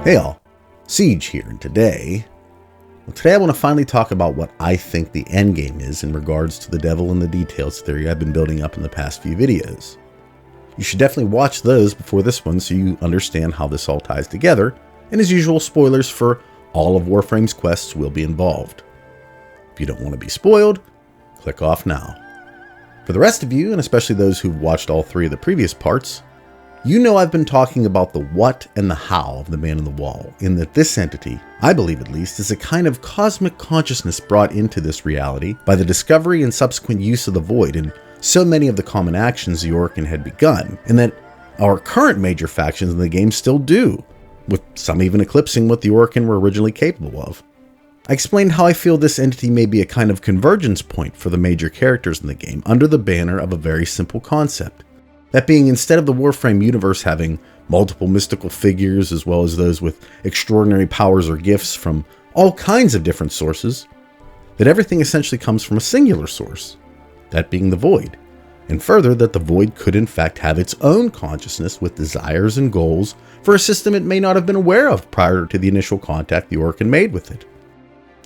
Hey all, Siege here, and today I want to finally talk about what I think the endgame is in regards to the devil in the details theory I've been building up in the past few videos. You should definitely watch those before this one so you understand how this all ties together, and as usual, spoilers for all of Warframe's quests will be involved. If you don't want to be spoiled, click off now. For the rest of you, and especially those who've watched all three of the previous parts, you know I've been talking about the what and the how of the Man in the Wall, in that this entity, I believe at least, is a kind of cosmic consciousness brought into this reality by the discovery and subsequent use of the Void in so many of the common actions the Orokin had begun, and that our current major factions in the game still do, with some even eclipsing what the Orokin were originally capable of. I explained how I feel this entity may be a kind of convergence point for the major characters in the game under the banner of a very simple concept. That being, instead of the Warframe universe having multiple mystical figures as well as those with extraordinary powers or gifts from all kinds of different sources, that everything essentially comes from a singular source, that being the Void, and further that the Void could in fact have its own consciousness with desires and goals for a system it may not have been aware of prior to the initial contact the Orokin made with it.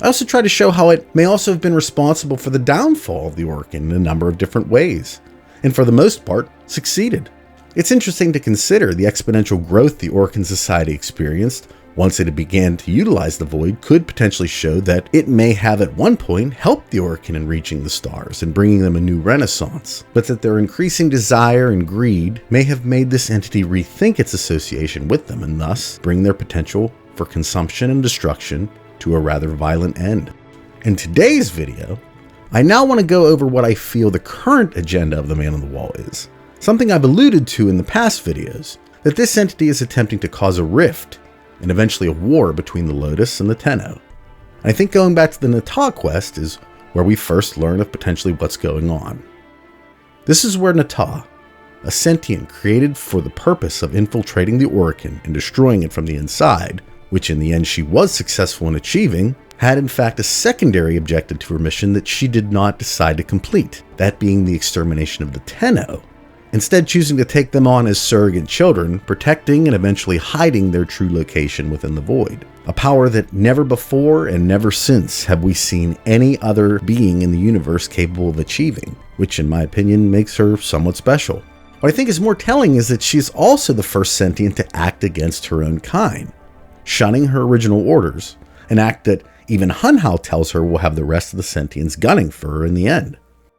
I also try to show how it may also have been responsible for the downfall of the Orokin in a number of different ways, and for the most part, succeeded. It's interesting to consider the exponential growth the Orokin society experienced once it began to utilize the Void could potentially show that it may have at one point helped the Orokin in reaching the stars and bringing them a new renaissance, but that their increasing desire and greed may have made this entity rethink its association with them and thus bring their potential for consumption and destruction to a rather violent end. In today's video, I now want to go over what I feel the current agenda of the Man on the Wall is. Something I've alluded to in the past videos, that this entity is attempting to cause a rift and eventually a war between the Lotus and the Tenno. And I think going back to the Nata quest is where we first learn of potentially what's going on. This is where Nata, a sentient created for the purpose of infiltrating the Orokin and destroying it from the inside, which in the end she was successful in achieving, had in fact a secondary objective to her mission that she did not decide to complete, that being the extermination of the Tenno, instead choosing to take them on as surrogate children, protecting and eventually hiding their true location within the Void. A power that never before and never since have we seen any other being in the universe capable of achieving, which in my opinion makes her somewhat special. What I think is more telling is that she is also the first sentient to act against her own kind, shunning her original orders, an act that even Hunhao tells her will have the rest of the sentients gunning for her in the end.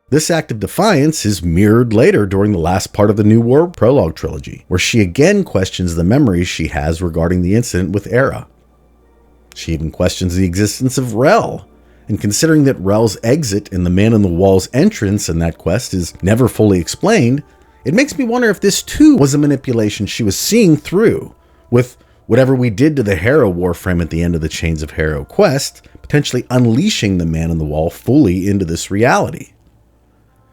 This act of defiance is mirrored later during the last part of the New War prologue trilogy, where she again questions the memories she has regarding the incident with Era. She even questions the existence of Rel, and considering that Rel's exit and the Man on the Wall's entrance in that quest is never fully explained, it makes me wonder if this too was a manipulation she was seeing through, with whatever we did to the Harrow Warframe at the end of the Chains of Harrow quest, potentially unleashing the Man on the Wall fully into this reality.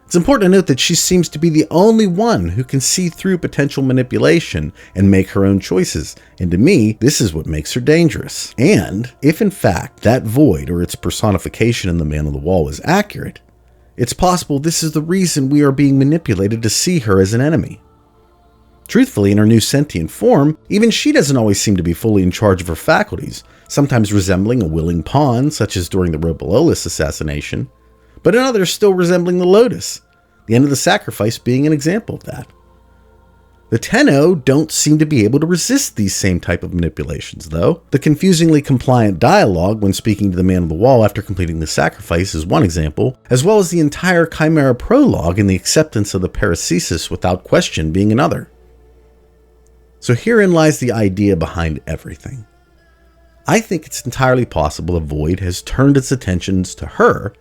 It's important to note that she seems to be the only one who can see through potential manipulation and make her own choices, and to me, this is what makes her dangerous. And if in fact that Void or its personification in the Man on the Wall is accurate, it's possible this is the reason we are being manipulated to see her as an enemy. Truthfully, in her new sentient form, even she doesn't always seem to be fully in charge of her faculties, sometimes resembling a willing pawn, such as during the Ballas assassination, but in others still resembling the Lotus, the end of the sacrifice being an example of that. The Tenno don't seem to be able to resist these same type of manipulations, though. The confusingly compliant dialogue when speaking to the Man on the Wall after completing the sacrifice is one example, as well as the entire Chimera prologue and the acceptance of the paracesis without question being another. So herein lies the idea behind everything. I think it's entirely possible the Void has turned its attentions to her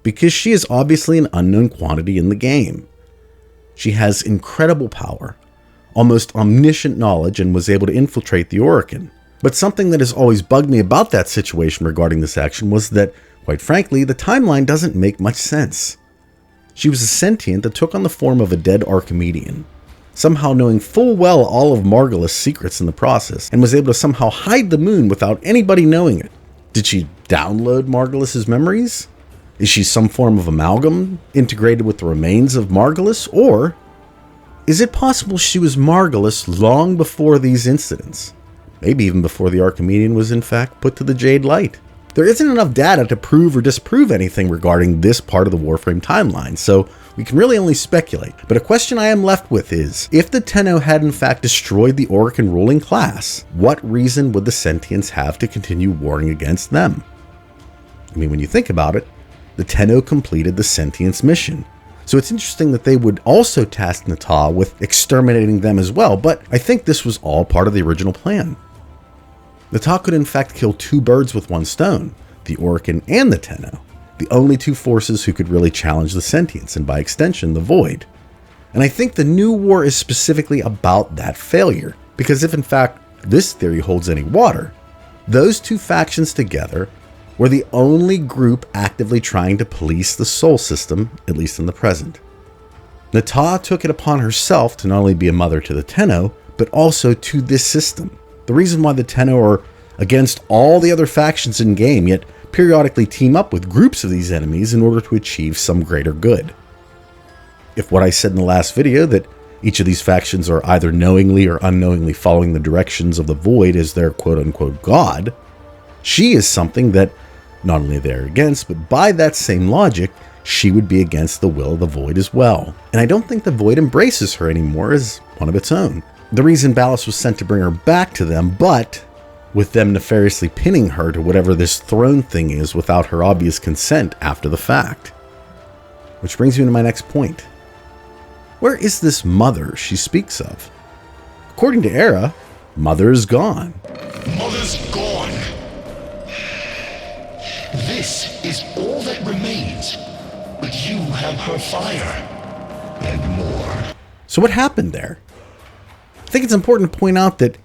because she is obviously an unknown quantity in the game. She has incredible power, almost omniscient knowledge, and was able to infiltrate the Orokin. But something that has always bugged me about that situation regarding this action was that, quite frankly, the timeline doesn't make much sense. She was a sentient that took on the form of a dead Archimedean, somehow knowing full well all of Margulis' secrets in the process, and was able to somehow hide the moon without anybody knowing it. Did she download Margulis' memories? Is she some form of amalgam integrated with the remains of Margulis? Or is it possible she was Margulis long before these incidents, maybe even before the Archimedean was in fact put to the Jade Light. There isn't enough data to prove or disprove anything regarding this part of the Warframe timeline, so we can really only speculate. But a question I am left with is, if the Tenno had in fact destroyed the Orokin ruling class, what reason would the Sentients have to continue warring against them? I mean, when you think about it, the Tenno completed the Sentients mission. So it's interesting that they would also task Natah with exterminating them as well, but I think this was all part of the original plan. Natah could in fact kill two birds with one stone, the Orokin and the Tenno, the only two forces who could really challenge the Sentients and by extension the Void. And I think the new war is specifically about that failure, because if in fact this theory holds any water, those two factions together were the only group actively trying to police the Sol system, at least in the present. Natah took it upon herself to not only be a mother to the Tenno, but also to this system. The reason why the Tenno are against all the other factions in game, yet periodically team up with groups of these enemies in order to achieve some greater good. If what I said in the last video, that each of these factions are either knowingly or unknowingly following the directions of the Void as their quote-unquote god, she is something that not only they're against, but by that same logic, she would be against the will of the Void as well. And I don't think the Void embraces her anymore as one of its own. The reason Ballas was sent to bring her back to them, but with them nefariously pinning her to whatever this throne thing is without her obvious consent after the fact. Which brings me to my next point. Where is this mother she speaks of? According to Era, Mother is gone. Mother's gone. This is all that remains. But you have her fire. And more. So what happened there? I think it's important to point out that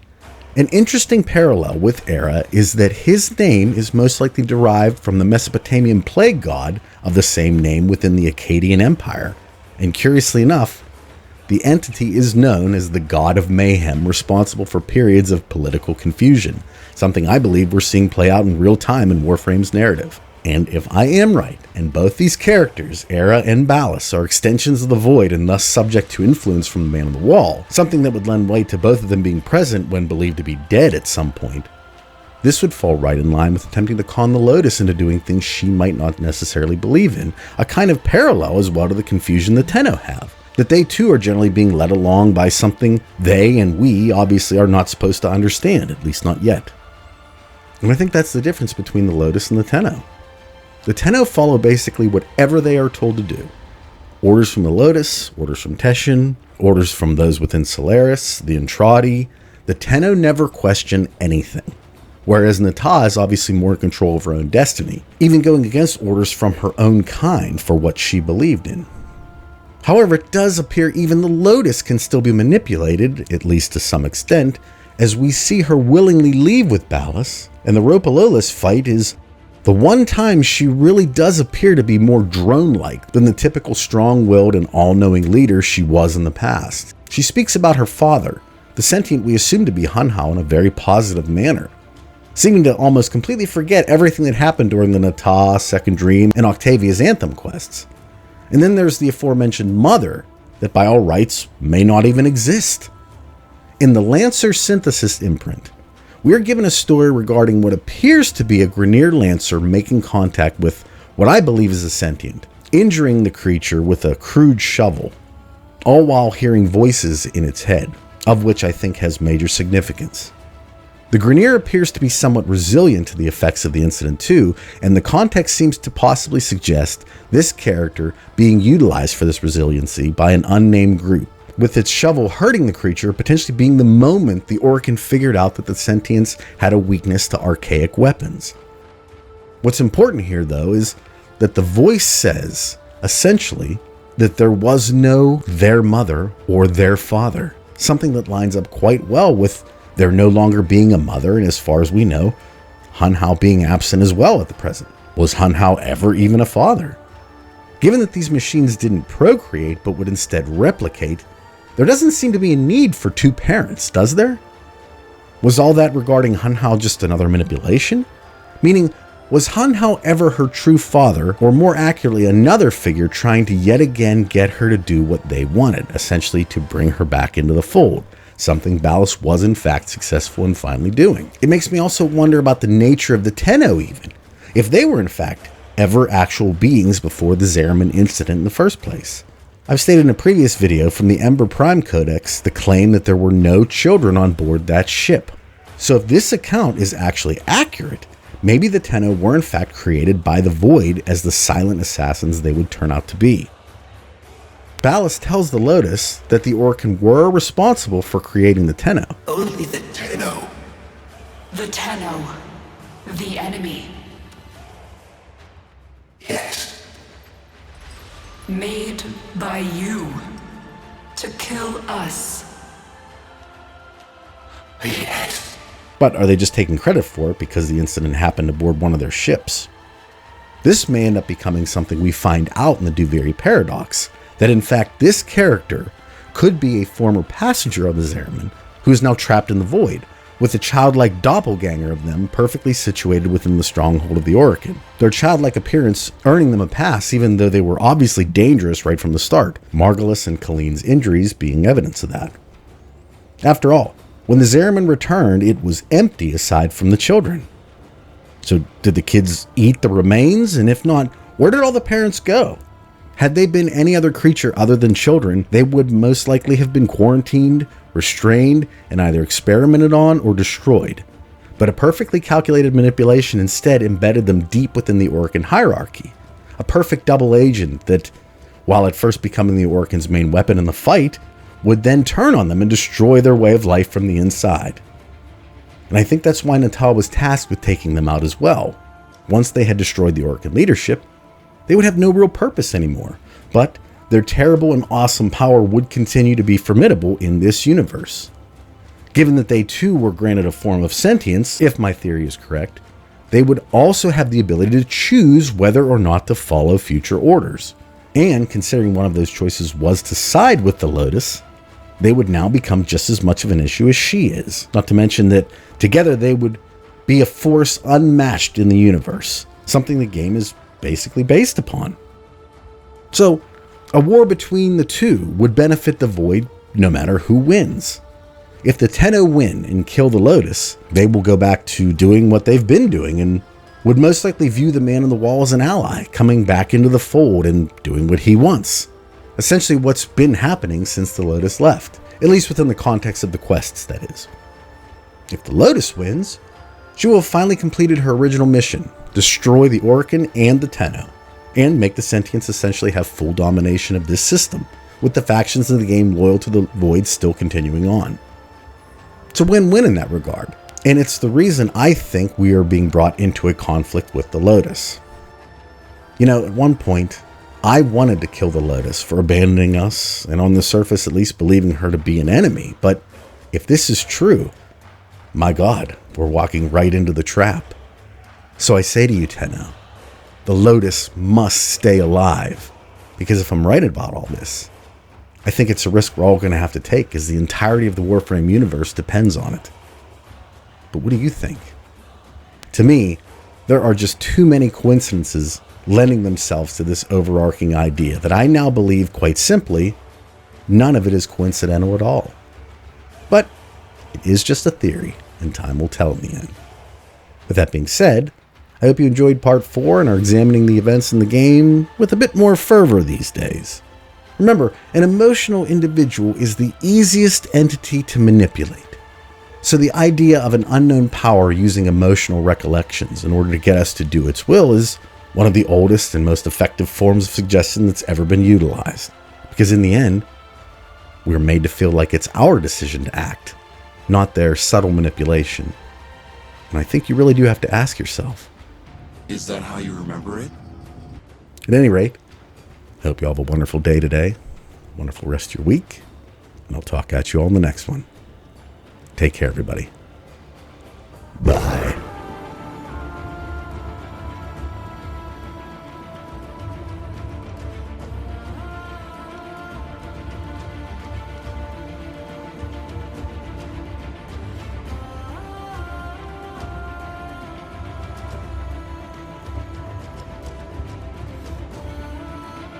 an interesting parallel with Era is that his name is most likely derived from the Mesopotamian plague god of the same name within the Akkadian Empire. And curiously enough, the entity is known as the god of mayhem, responsible for periods of political confusion, something I believe we're seeing play out in real time in Warframe's narrative. And if I am right, and both these characters, Era and Ballas, are extensions of the Void and thus subject to influence from the Man on the Wall, something that would lend weight to both of them being present when believed to be dead at some point, this would fall right in line with attempting to con the Lotus into doing things she might not necessarily believe in, a kind of parallel as well to the confusion the Tenno have, that they too are generally being led along by something they and we obviously are not supposed to understand, at least not yet. And I think that's the difference between the Lotus and the Tenno. The Tenno follow basically whatever they are told to do. Orders from the Lotus, orders from Teshin, orders from those within Solaris, the Entradi. The Tenno never question anything. Whereas Natah is obviously more in control of her own destiny, even going against orders from her own kind for what she believed in. However, it does appear even the Lotus can still be manipulated, at least to some extent, as we see her willingly leave with Ballas, and the Ropalolas fight is the one time she really does appear to be more drone-like than the typical strong-willed and all-knowing leader she was in the past. She speaks about her father, the sentient we assume to be Hunhao, in a very positive manner, seeming to almost completely forget everything that happened during the Natah, Second Dream, and Octavia's Anthem quests. And then there's the aforementioned mother, that by all rights may not even exist. In the Lancer Synthesis imprint, we are given a story regarding what appears to be a Grineer Lancer making contact with what I believe is a sentient, injuring the creature with a crude shovel, all while hearing voices in its head, of which I think has major significance. The Grineer appears to be somewhat resilient to the effects of the incident too, and the context seems to possibly suggest this character being utilized for this resiliency by an unnamed group, with its shovel hurting the creature potentially being the moment the Orokin figured out that the sentients had a weakness to archaic weapons. What's important here though is that the voice says, essentially, that there was no their mother or their father, something that lines up quite well with there no longer being a mother, and as far as we know, Hunhao being absent as well at the present. Was Hunhao ever even a father? Given that these machines didn't procreate but would instead replicate, there doesn't seem to be a need for two parents, does there? Was all that regarding Hunhao just another manipulation? Meaning, was Hunhao ever her true father, or more accurately, another figure trying to yet again get her to do what they wanted, essentially to bring her back into the fold, something Ballas was in fact successful in finally doing. It makes me also wonder about the nature of the Tenno even, if they were in fact ever actual beings before the Zariman incident in the first place. I've stated in a previous video from the Ember Prime Codex the claim that there were no children on board that ship. So if this account is actually accurate, maybe the Tenno were in fact created by the Void as the silent assassins they would turn out to be. Ballas tells the Lotus that the Orkin were responsible for creating the Tenno. Only the Tenno. The Tenno. The enemy. Yes. Made by you. To kill us. Yes. But are they just taking credit for it because the incident happened aboard one of their ships? This may end up becoming something we find out in the Duviri Paradox, that in fact this character could be a former passenger of the Zariman who is now trapped in the Void, with a childlike doppelganger of them perfectly situated within the stronghold of the Orkin. Their childlike appearance earning them a pass even though they were obviously dangerous right from the start, Margulis and Colleen's injuries being evidence of that. After all, when the Zariman returned, it was empty aside from the children. So did the kids eat the remains? And if not, where did all the parents go? Had they been any other creature other than children, they would most likely have been quarantined, restrained, and either experimented on or destroyed. But a perfectly calculated manipulation instead embedded them deep within the Orkin hierarchy. A perfect double agent that, while at first becoming the Orkin's main weapon in the fight, would then turn on them and destroy their way of life from the inside. And I think that's why Natal was tasked with taking them out as well. Once they had destroyed the Orkin leadership, they would have no real purpose anymore, but their terrible and awesome power would continue to be formidable in this universe. Given that they too were granted a form of sentience, if my theory is correct, they would also have the ability to choose whether or not to follow future orders. And considering one of those choices was to side with the Lotus, they would now become just as much of an issue as she is. Not to mention that together they would be a force unmatched in the universe, something the game is basically based upon. So, a war between the two would benefit the Void no matter who wins. If the Tenno win and kill the Lotus, they will go back to doing what they've been doing and would most likely view the Man in the Wall as an ally, coming back into the fold and doing what he wants. Essentially what's been happening since the Lotus left, at least within the context of the quests, that is. If the Lotus wins, she will have finally completed her original mission, destroy the Orkin and the Tenno, and make the Sentients essentially have full domination of this system, with the factions in the game loyal to the Void still continuing on. It's a win-win in that regard, and it's the reason I think we are being brought into a conflict with the Lotus. You know, at one point, I wanted to kill the Lotus for abandoning us, and on the surface at least believing her to be an enemy, but if this is true, my God, we're walking right into the trap. So I say to you, Tenno, the Lotus must stay alive, because if I'm right about all this, I think it's a risk we're all going to have to take, as the entirety of the Warframe universe depends on it. But what do you think? To me, there are just too many coincidences lending themselves to this overarching idea that I now believe, quite simply, none of it is coincidental at all. But it is just a theory, and time will tell in the end. With that being said, I hope you enjoyed part 4 and are examining the events in the game with a bit more fervor these days. Remember, an emotional individual is the easiest entity to manipulate. So the idea of an unknown power using emotional recollections in order to get us to do its will is one of the oldest and most effective forms of suggestion that's ever been utilized. Because in the end, we're made to feel like it's our decision to act, not their subtle manipulation. And I think you really do have to ask yourself, is that how you remember it? At any rate, I hope you all have a wonderful day today, wonderful rest of your week, and I'll talk at you all in the next one. Take care, everybody. Bye.